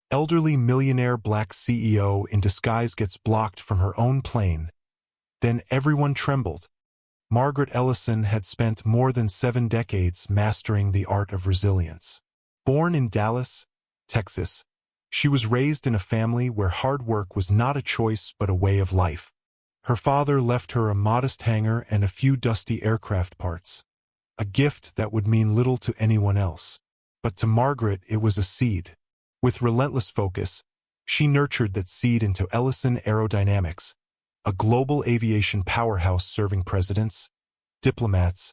Elderly millionaire black CEO in disguise gets blocked from her own plane. Then everyone trembled. Margaret Ellison had spent more than 7 decades mastering the art of resilience. Born in Dallas, Texas, she was raised in a family where hard work was not a choice but a way of life. Her father left her a modest hangar and a few dusty aircraft parts, a gift that would mean little to anyone else. But to Margaret it was a seed. With relentless focus, she nurtured that seed into Ellison Aerodynamics, a global aviation powerhouse serving presidents, diplomats,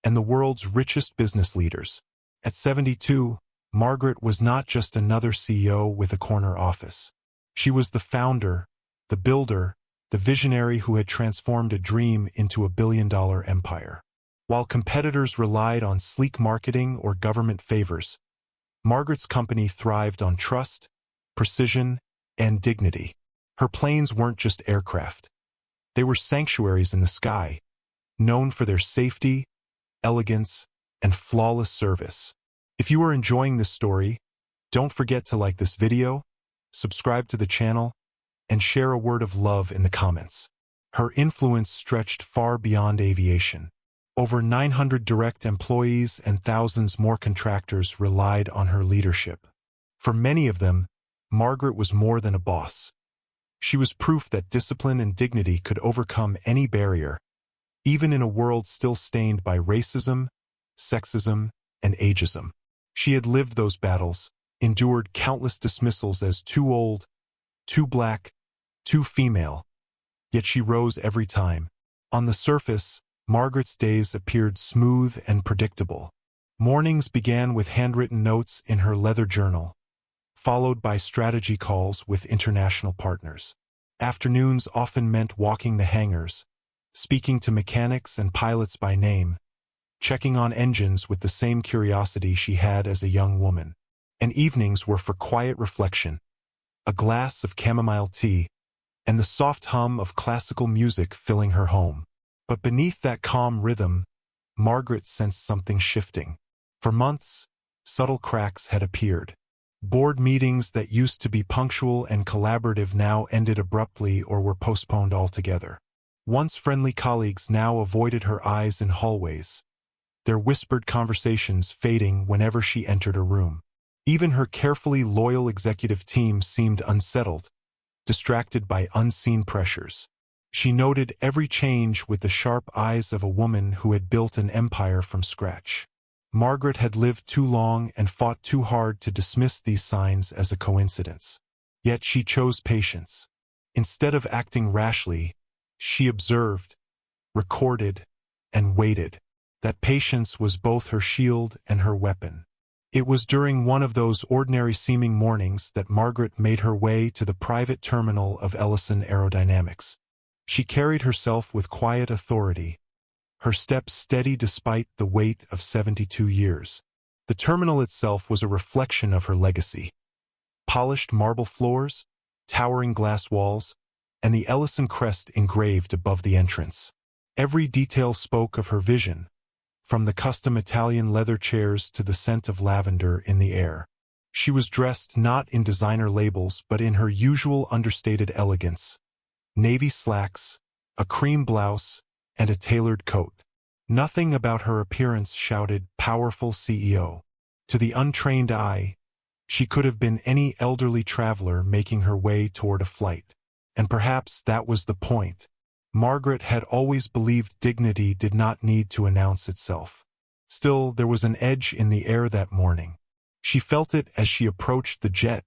and the world's richest business leaders. At 72, Margaret was not just another CEO with a corner office. She was the founder, the builder, the visionary who had transformed a dream into a billion-dollar empire. While competitors relied on sleek marketing or government favors, Margaret's company thrived on trust, precision, and dignity. Her planes weren't just aircraft. They were sanctuaries in the sky, known for their safety, elegance, and flawless service. If you are enjoying this story, don't forget to like this video, subscribe to the channel, and share a word of love in the comments. Her influence stretched far beyond aviation. Over 900 direct employees and thousands more contractors relied on her leadership. For many of them, Margaret was more than a boss. She was proof that discipline and dignity could overcome any barrier, even in a world still stained by racism, sexism, and ageism. She had lived those battles, endured countless dismissals as too old, too black, too female, yet she rose every time. On the surface, Margaret's days appeared smooth and predictable. Mornings began with handwritten notes in her leather journal, followed by strategy calls with international partners. Afternoons often meant walking the hangars, speaking to mechanics and pilots by name, checking on engines with the same curiosity she had as a young woman. And evenings were for quiet reflection, a glass of chamomile tea, and the soft hum of classical music filling her home. But beneath that calm rhythm, Margaret sensed something shifting. For months, subtle cracks had appeared. Board meetings that used to be punctual and collaborative now ended abruptly or were postponed altogether. Once friendly colleagues now avoided her eyes in hallways, their whispered conversations fading whenever she entered a room. Even her carefully loyal executive team seemed unsettled, distracted by unseen pressures. She noted every change with the sharp eyes of a woman who had built an empire from scratch. Margaret had lived too long and fought too hard to dismiss these signs as a coincidence. Yet she chose patience. Instead of acting rashly, she observed, recorded, and waited. That patience was both her shield and her weapon. It was during one of those ordinary-seeming mornings that Margaret made her way to the private terminal of Ellison Aerodynamics. She carried herself with quiet authority, her steps steady despite the weight of 72 years. The terminal itself was a reflection of her legacy. Polished marble floors, towering glass walls, and the Ellison crest engraved above the entrance. Every detail spoke of her vision, from the custom Italian leather chairs to the scent of lavender in the air. She was dressed not in designer labels but in her usual understated elegance. Navy slacks, a cream blouse, and a tailored coat. Nothing about her appearance shouted powerful CEO. To the untrained eye, she could have been any elderly traveler making her way toward a flight. And perhaps that was the point. Margaret had always believed dignity did not need to announce itself. Still, there was an edge in the air that morning. She felt it as she approached the jet,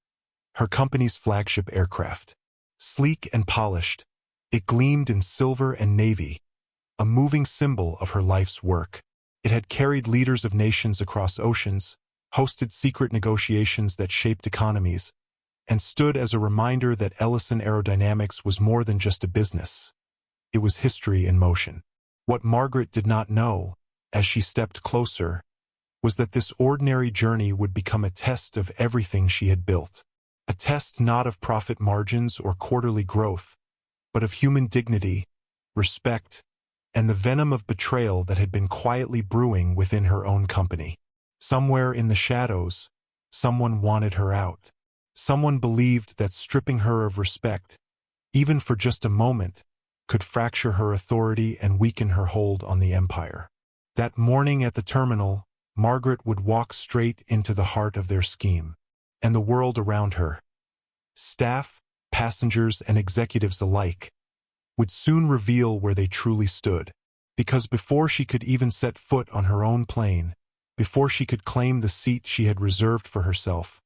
her company's flagship aircraft. Sleek and polished, it gleamed in silver and navy, a moving symbol of her life's work. It had carried leaders of nations across oceans, hosted secret negotiations that shaped economies, and stood as a reminder that Ellison Aerodynamics was more than just a business. It was history in motion. What Margaret did not know, as she stepped closer, was that this ordinary journey would become a test of everything she had built. A test not of profit margins or quarterly growth, but of human dignity, respect, and the venom of betrayal that had been quietly brewing within her own company. Somewhere in the shadows, someone wanted her out. Someone believed that stripping her of respect, even for just a moment, could fracture her authority and weaken her hold on the empire. That morning at the terminal, Margaret would walk straight into the heart of their scheme. And the world around her, staff, passengers, and executives alike, would soon reveal where they truly stood. Because before she could even set foot on her own plane, before she could claim the seat she had reserved for herself,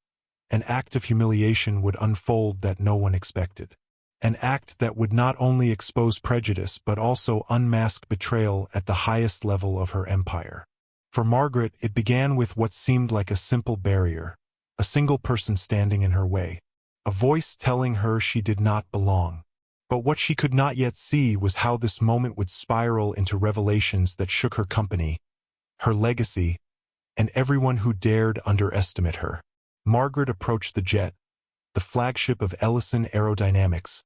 an act of humiliation would unfold that no one expected. An act that would not only expose prejudice but also unmask betrayal at the highest level of her empire. For Margaret, it began with what seemed like a simple barrier, a single person standing in her way, a voice telling her she did not belong. But what she could not yet see was how this moment would spiral into revelations that shook her company, her legacy, and everyone who dared underestimate her. Margaret approached the jet, the flagship of Ellison Aerodynamics,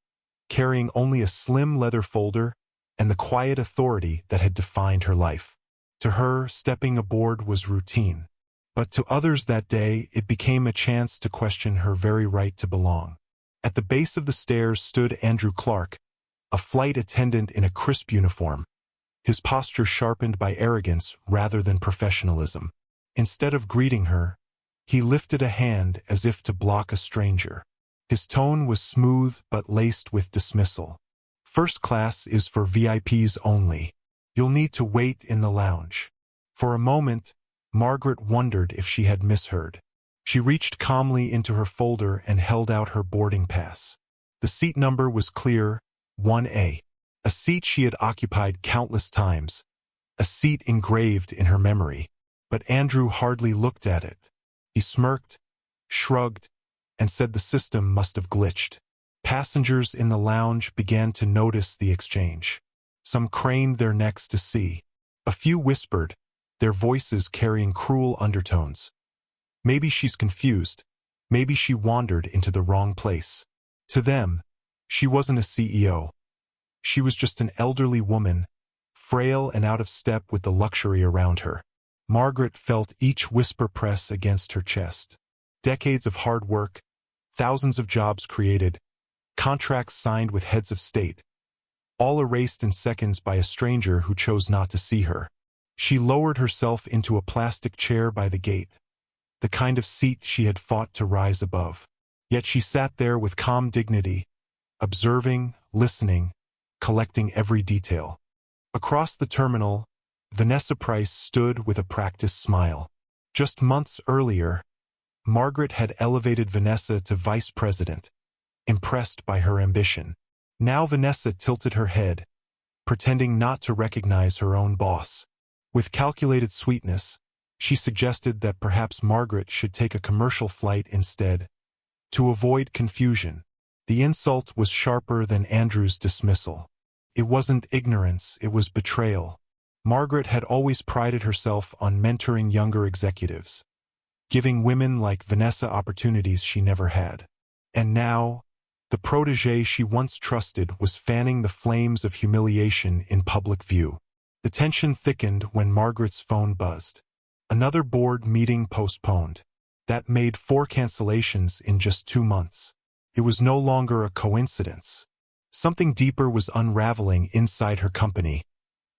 carrying only a slim leather folder and the quiet authority that had defined her life. To her, stepping aboard was routine. But to others that day, it became a chance to question her very right to belong. At the base of the stairs stood Andrew Clark, a flight attendant in a crisp uniform, his posture sharpened by arrogance rather than professionalism. Instead of greeting her, he lifted a hand as if to block a stranger. His tone was smooth but laced with dismissal. "First class is for VIPs only. You'll need to wait in the lounge." For a moment, Margaret wondered if she had misheard. She reached calmly into her folder and held out her boarding pass. The seat number was clear, 1A. A seat she had occupied countless times, a seat engraved in her memory. But Andrew hardly looked at it. He smirked, shrugged, and said the system must have glitched. Passengers in the lounge began to notice the exchange. Some craned their necks to see. A few whispered, their voices carrying cruel undertones. Maybe she's confused. Maybe she wandered into the wrong place. To them, she wasn't a CEO. She was just an elderly woman, frail and out of step with the luxury around her. Margaret felt each whisper press against her chest. Decades of hard work, thousands of jobs created, contracts signed with heads of state, all erased in seconds by a stranger who chose not to see her. She lowered herself into a plastic chair by the gate, the kind of seat she had fought to rise above. Yet she sat there with calm dignity, observing, listening, collecting every detail. Across the terminal, Vanessa Price stood with a practiced smile. Just months earlier, Margaret had elevated Vanessa to vice president, impressed by her ambition. Now Vanessa tilted her head, pretending not to recognize her own boss. With calculated sweetness, she suggested that perhaps Margaret should take a commercial flight instead, to avoid confusion. The insult was sharper than Andrew's dismissal. It wasn't ignorance, it was betrayal. Margaret had always prided herself on mentoring younger executives, giving women like Vanessa opportunities she never had. And now, the protégé she once trusted was fanning the flames of humiliation in public view. The tension thickened when Margaret's phone buzzed. Another board meeting postponed. That made 4 cancellations in just 2 months. It was no longer a coincidence. Something deeper was unraveling inside her company,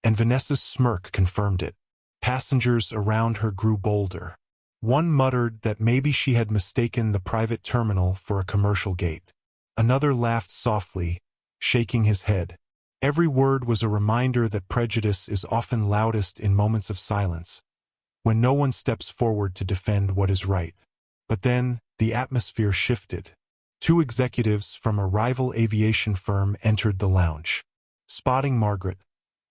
and Vanessa's smirk confirmed it. Passengers around her grew bolder. One muttered that maybe she had mistaken the private terminal for a commercial gate. Another laughed softly, shaking his head. Every word was a reminder that prejudice is often loudest in moments of silence, when no one steps forward to defend what is right. But then, the atmosphere shifted. 2 executives from a rival aviation firm entered the lounge. Spotting Margaret,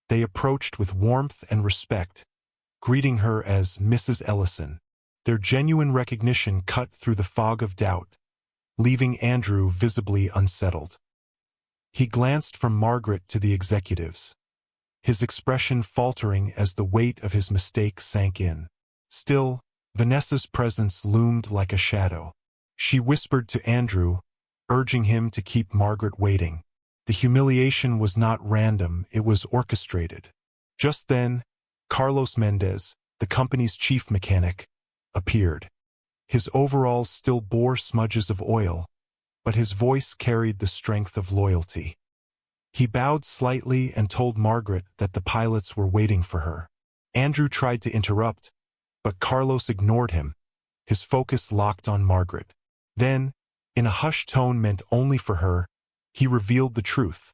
they approached with warmth and respect, greeting her as Mrs. Ellison. Their genuine recognition cut through the fog of doubt, leaving Andrew visibly unsettled. He glanced from Margaret to the executives, his expression faltering as the weight of his mistake sank in. Still, Vanessa's presence loomed like a shadow. She whispered to Andrew, urging him to keep Margaret waiting. The humiliation was not random, it was orchestrated. Just then, Carlos Mendez, the company's chief mechanic, appeared. His overalls still bore smudges of oil, but his voice carried the strength of loyalty. He bowed slightly and told Margaret that the pilots were waiting for her. Andrew tried to interrupt, but Carlos ignored him, his focus locked on Margaret. Then, in a hushed tone meant only for her, he revealed the truth.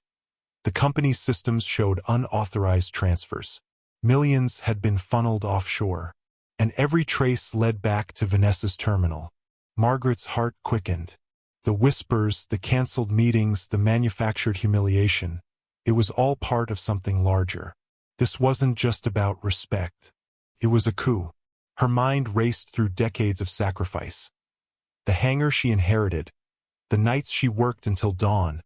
The company's systems showed unauthorized transfers. Millions had been funneled offshore, and every trace led back to Vanessa's terminal. Margaret's heart quickened. The whispers, the canceled meetings, the manufactured humiliation. It was all part of something larger. This wasn't just about respect. It was a coup. Her mind raced through decades of sacrifice. The hangar she inherited, the nights she worked until dawn,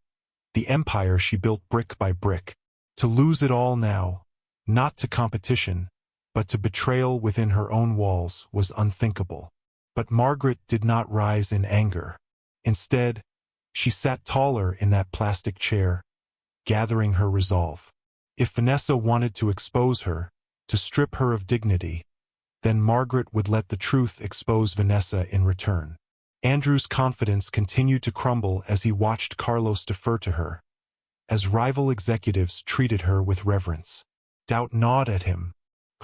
the empire she built brick by brick. To lose it all now, not to competition, but to betrayal within her own walls, was unthinkable. But Margaret did not rise in anger. Instead, she sat taller in that plastic chair, gathering her resolve. If Vanessa wanted to expose her, to strip her of dignity, then Margaret would let the truth expose Vanessa in return. Andrew's confidence continued to crumble as he watched Carlos defer to her, as rival executives treated her with reverence. Doubt gnawed at him.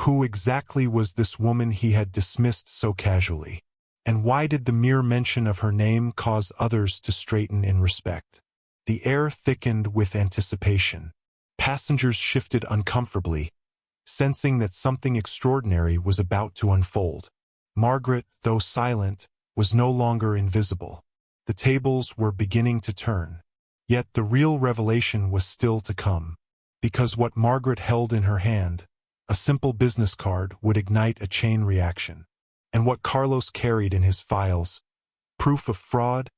Who exactly was this woman he had dismissed so casually? And why did the mere mention of her name cause others to straighten in respect? The air thickened with anticipation. Passengers shifted uncomfortably, sensing that something extraordinary was about to unfold. Margaret, though silent, was no longer invisible. The tables were beginning to turn. Yet the real revelation was still to come. Because what Margaret held in her hand, a simple business card, would ignite a chain reaction. And what Carlos carried in his files, proof of fraud,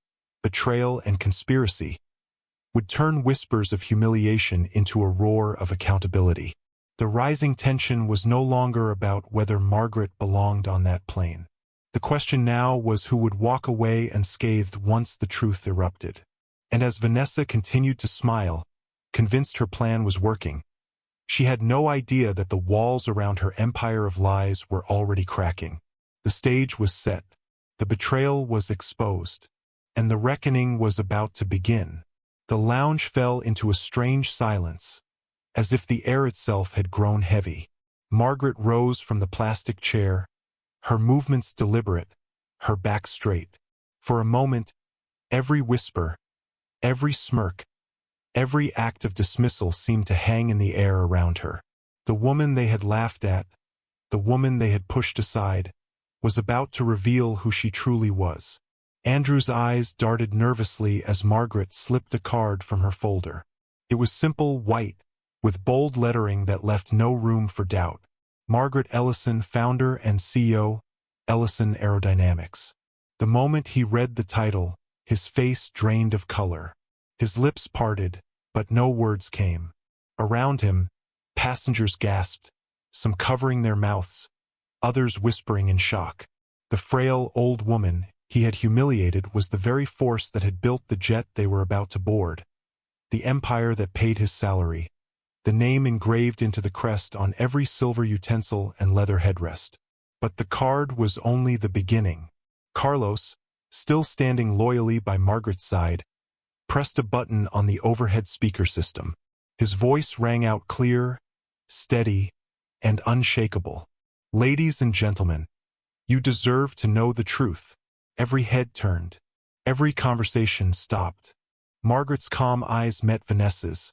betrayal, and conspiracy, would turn whispers of humiliation into a roar of accountability. The rising tension was no longer about whether Margaret belonged on that plane. The question now was who would walk away unscathed once the truth erupted. And as Vanessa continued to smile, convinced her plan was working, she had no idea that the walls around her empire of lies were already cracking. The stage was set, the betrayal was exposed, and the reckoning was about to begin. The lounge fell into a strange silence, as if the air itself had grown heavy. Margaret rose from the plastic chair, her movements deliberate, her back straight. For a moment, every whisper, every smirk, every act of dismissal seemed to hang in the air around her. The woman they had laughed at, the woman they had pushed aside, was about to reveal who she truly was. Andrew's eyes darted nervously as Margaret slipped a card from her folder. It was simple, white, with bold lettering that left no room for doubt. Margaret Ellison, founder and CEO, Ellison Aerodynamics. The moment he read the title, his face drained of color. His lips parted, but no words came. Around him, passengers gasped, some covering their mouths, others whispering in shock. The frail old woman he had humiliated was the very force that had built the jet they were about to board, the empire that paid his salary, the name engraved into the crest on every silver utensil and leather headrest. But the card was only the beginning. Carlos, still standing loyally by Margaret's side, pressed a button on the overhead speaker system. His voice rang out clear, steady, and unshakable. "Ladies and gentlemen, you deserve to know the truth." Every head turned. Every conversation stopped. Margaret's calm eyes met Vanessa's,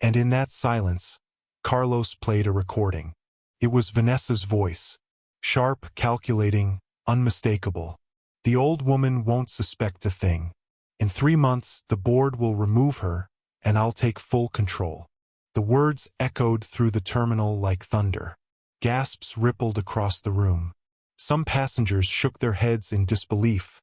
and in that silence, Carlos played a recording. It was Vanessa's voice, sharp, calculating, unmistakable. "The old woman won't suspect a thing. In 3 months, the board will remove her, and I'll take full control." The words echoed through the terminal like thunder. Gasps rippled across the room. Some passengers shook their heads in disbelief,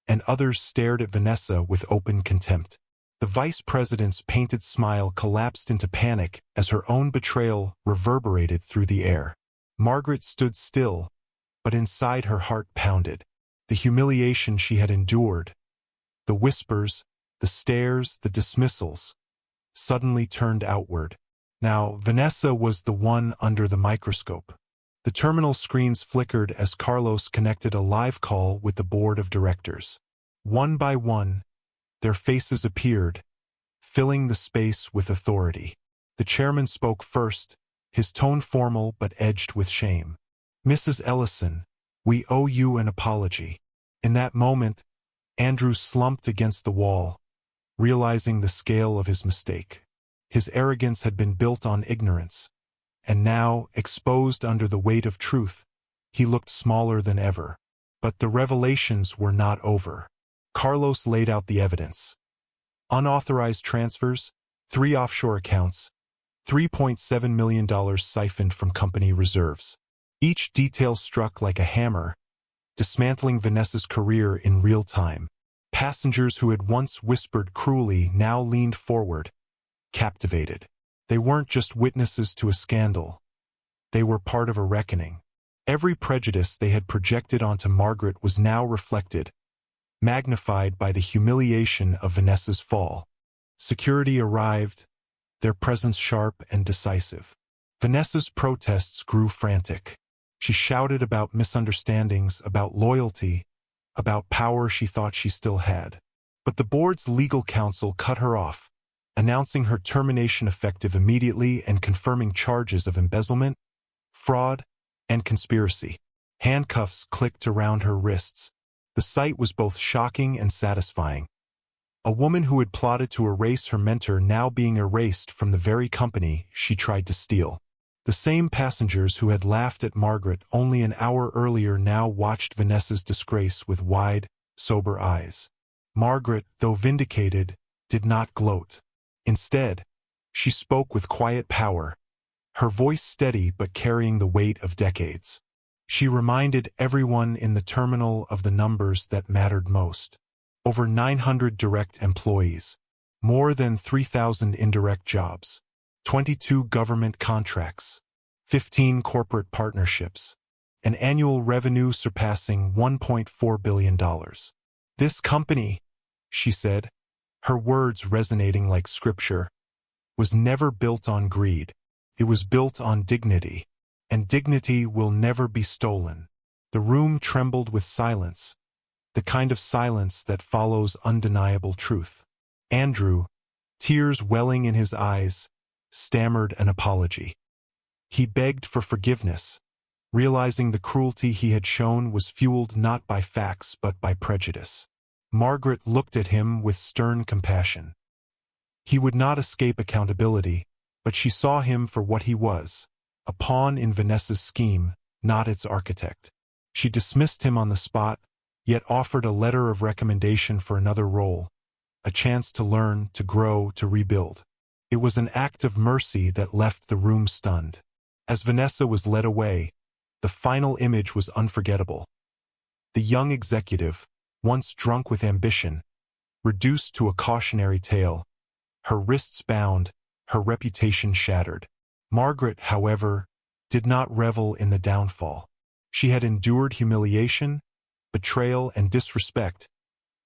and others stared at Vanessa with open contempt. The vice president's painted smile collapsed into panic as her own betrayal reverberated through the air. Margaret stood still, but inside her heart pounded. The humiliation she had endured, the whispers, the stares, the dismissals, suddenly turned outward. Now Vanessa was the one under the microscope. The terminal screens flickered as Carlos connected a live call with the board of directors. One by one, their faces appeared, filling the space with authority. The chairman spoke first, his tone formal but edged with shame. "Mrs. Ellison, we owe you an apology." In that moment, Andrew slumped against the wall, realizing the scale of his mistake. His arrogance had been built on ignorance, and now, exposed under the weight of truth, he looked smaller than ever. But the revelations were not over. Carlos laid out the evidence. Unauthorized transfers, 3 offshore accounts, $3.7 million siphoned from company reserves. Each detail struck like a hammer, dismantling Vanessa's career in real time. Passengers who had once whispered cruelly now leaned forward, captivated. They weren't just witnesses to a scandal. They were part of a reckoning. Every prejudice they had projected onto Margaret was now reflected, magnified by the humiliation of Vanessa's fall. Security arrived, their presence sharp and decisive. Vanessa's protests grew frantic. She shouted about misunderstandings, about loyalty, about power she thought she still had. But the board's legal counsel cut her off, announcing her termination effective immediately and confirming charges of embezzlement, fraud, and conspiracy. Handcuffs clicked around her wrists. The sight was both shocking and satisfying. A woman who had plotted to erase her mentor now being erased from the very company she tried to steal. The same passengers who had laughed at Margaret only an hour earlier now watched Vanessa's disgrace with wide, sober eyes. Margaret, though vindicated, did not gloat. Instead, she spoke with quiet power, her voice steady but carrying the weight of decades. She reminded everyone in the terminal of the numbers that mattered most. Over 900 direct employees, more than 3,000 indirect jobs, 22 government contracts, 15 corporate partnerships, an annual revenue surpassing $1.4 billion. This company, she said, her words resonating like scripture, was never built on greed. It was built on dignity, and dignity will never be stolen. The room trembled with silence, the kind of silence that follows undeniable truth. Andrew, tears welling in his eyes, stammered an apology. He begged for forgiveness, realizing the cruelty he had shown was fueled not by facts but by prejudice. Margaret looked at him with stern compassion. He would not escape accountability, but she saw him for what he was, a pawn in Vanessa's scheme, not its architect. She dismissed him on the spot, yet offered a letter of recommendation for another role, a chance to learn, to grow, to rebuild. It was an act of mercy that left the room stunned. As Vanessa was led away, the final image was unforgettable. The young executive, once drunk with ambition, reduced to a cautionary tale, her wrists bound, her reputation shattered. Margaret, however, did not revel in the downfall. She had endured humiliation, betrayal, and disrespect,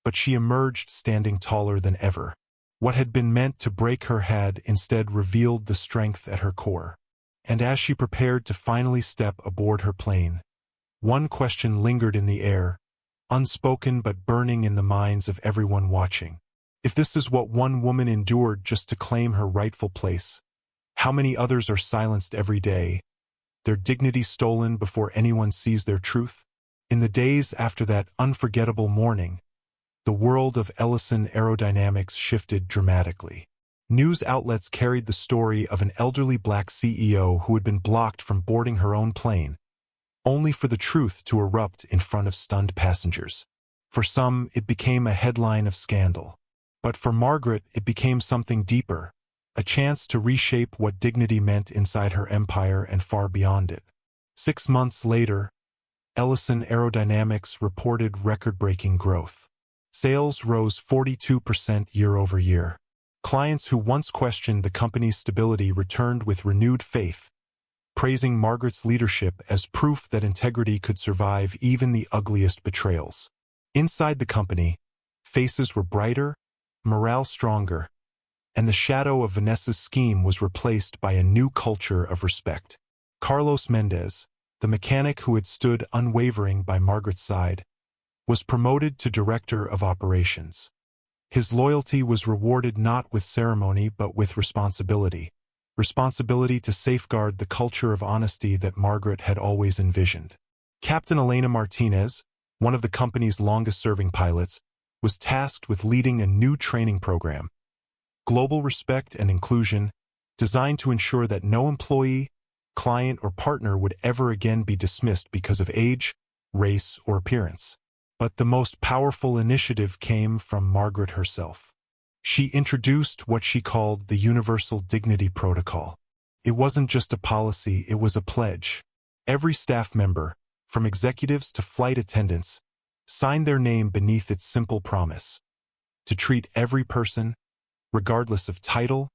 but she emerged standing taller than ever. What had been meant to break her had instead revealed the strength at her core. And as she prepared to finally step aboard her plane, one question lingered in the air, unspoken but burning in the minds of everyone watching. If this is what one woman endured just to claim her rightful place, how many others are silenced every day, their dignity stolen before anyone sees their truth? In the days after that unforgettable morning, the world of Ellison Aerodynamics shifted dramatically. News outlets carried the story of an elderly black CEO who had been blocked from boarding her own plane, only for the truth to erupt in front of stunned passengers. For some, it became a headline of scandal. But for Margaret, it became something deeper, a chance to reshape what dignity meant inside her empire and far beyond it. 6 months later, Ellison Aerodynamics reported record-breaking growth. Sales rose 42% year-over-year. Clients who once questioned the company's stability returned with renewed faith, praising Margaret's leadership as proof that integrity could survive even the ugliest betrayals. Inside the company, faces were brighter, morale stronger, and the shadow of Vanessa's scheme was replaced by a new culture of respect. Carlos Mendez, the mechanic who had stood unwavering by Margaret's side, was promoted to director of operations. His loyalty was rewarded not with ceremony but with responsibility. Responsibility to safeguard the culture of honesty that Margaret had always envisioned. Captain Elena Martinez, one of the company's longest-serving pilots, was tasked with leading a new training program, Global Respect and Inclusion, designed to ensure that no employee, client, or partner would ever again be dismissed because of age, race, or appearance. But the most powerful initiative came from Margaret herself. She introduced what she called the Universal Dignity Protocol. It wasn't just a policy, it was a pledge. Every staff member, from executives to flight attendants, signed their name beneath its simple promise to treat every person, regardless of title,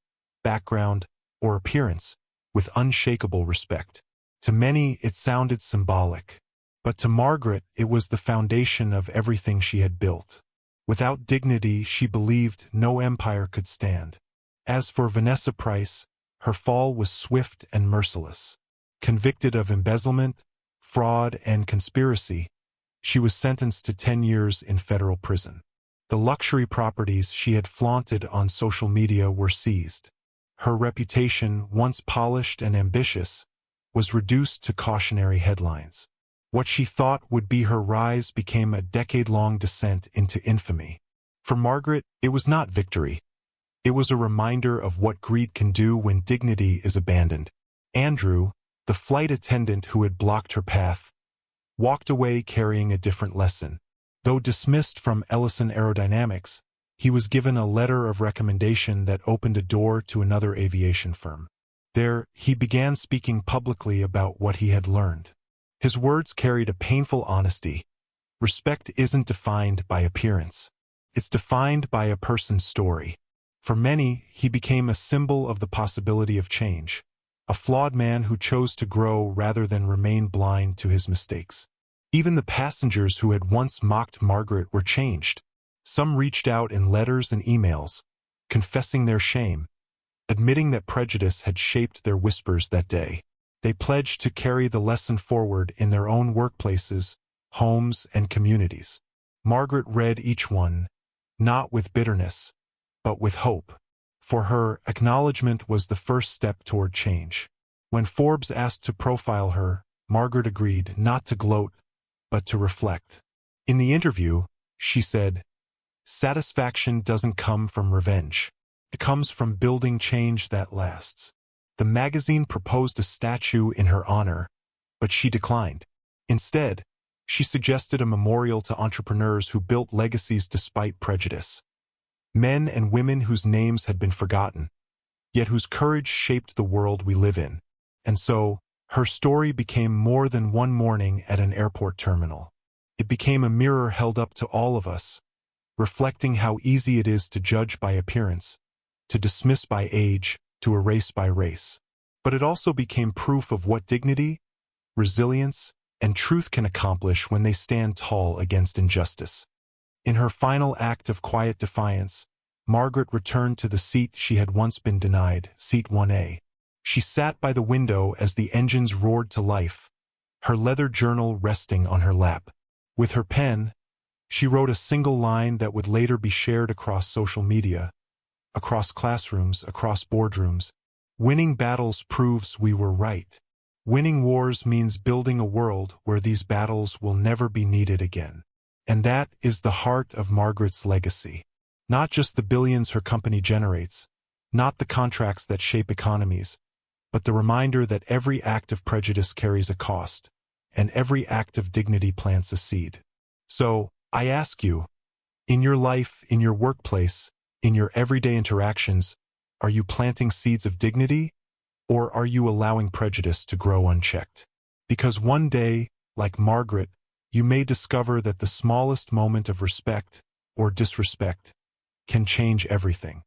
background, or appearance, with unshakable respect. To many, it sounded symbolic, but to Margaret, it was the foundation of everything she had built. Without dignity, she believed no empire could stand. As for Vanessa Price, her fall was swift and merciless. Convicted of embezzlement, fraud, and conspiracy, she was sentenced to 10 years in federal prison. The luxury properties she had flaunted on social media were seized. Her reputation, once polished and ambitious, was reduced to cautionary headlines. What she thought would be her rise became a decade-long descent into infamy. For Margaret, it was not victory. It was a reminder of what greed can do when dignity is abandoned. Andrew, the flight attendant who had blocked her path, walked away carrying a different lesson. Though dismissed from Ellison Aerodynamics, he was given a letter of recommendation that opened a door to another aviation firm. There, he began speaking publicly about what he had learned. His words carried a painful honesty. Respect isn't defined by appearance. It's defined by a person's story. For many, he became a symbol of the possibility of change, a flawed man who chose to grow rather than remain blind to his mistakes. Even the passengers who had once mocked Margaret were changed. Some reached out in letters and emails, confessing their shame, admitting that prejudice had shaped their whispers that day. They pledged to carry the lesson forward in their own workplaces, homes, and communities. Margaret read each one, not with bitterness, but with hope. For her, acknowledgement was the first step toward change. When Forbes asked to profile her, Margaret agreed not to gloat, but to reflect. In the interview, she said, "Satisfaction doesn't come from revenge. It comes from building change that lasts." The magazine proposed a statue in her honor, but she declined. Instead, she suggested a memorial to entrepreneurs who built legacies despite prejudice. Men and women whose names had been forgotten, yet whose courage shaped the world we live in. And so, her story became more than one morning at an airport terminal. It became a mirror held up to all of us, reflecting how easy it is to judge by appearance, to dismiss by age, to erase by race. But it also became proof of what dignity, resilience, and truth can accomplish when they stand tall against injustice. In her final act of quiet defiance, Margaret returned to the seat she had once been denied, seat 1A. She sat by the window as the engines roared to life, her leather journal resting on her lap. With her pen, she wrote a single line that would later be shared across social media, across classrooms, across boardrooms. "Winning battles proves we were right. Winning wars means building a world where these battles will never be needed again." And that is the heart of Margaret's legacy. Not just the billions her company generates, not the contracts that shape economies, but the reminder that every act of prejudice carries a cost, and every act of dignity plants a seed. So, I ask you, in your life, in your workplace, in your everyday interactions, are you planting seeds of dignity, or are you allowing prejudice to grow unchecked? Because one day, like Margaret, you may discover that the smallest moment of respect, or disrespect, can change everything.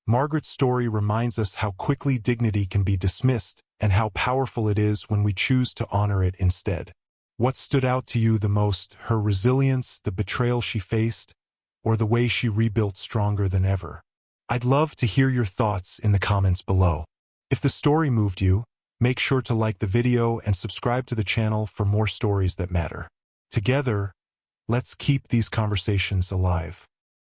Margaret's story reminds us how quickly dignity can be dismissed and how powerful it is when we choose to honor it instead. What stood out to you the most, her resilience, the betrayal she faced, or the way she rebuilt stronger than ever? I'd love to hear your thoughts in the comments below. If the story moved you, Make sure to like the video and subscribe to the channel for more stories that matter. Together, let's keep these conversations alive.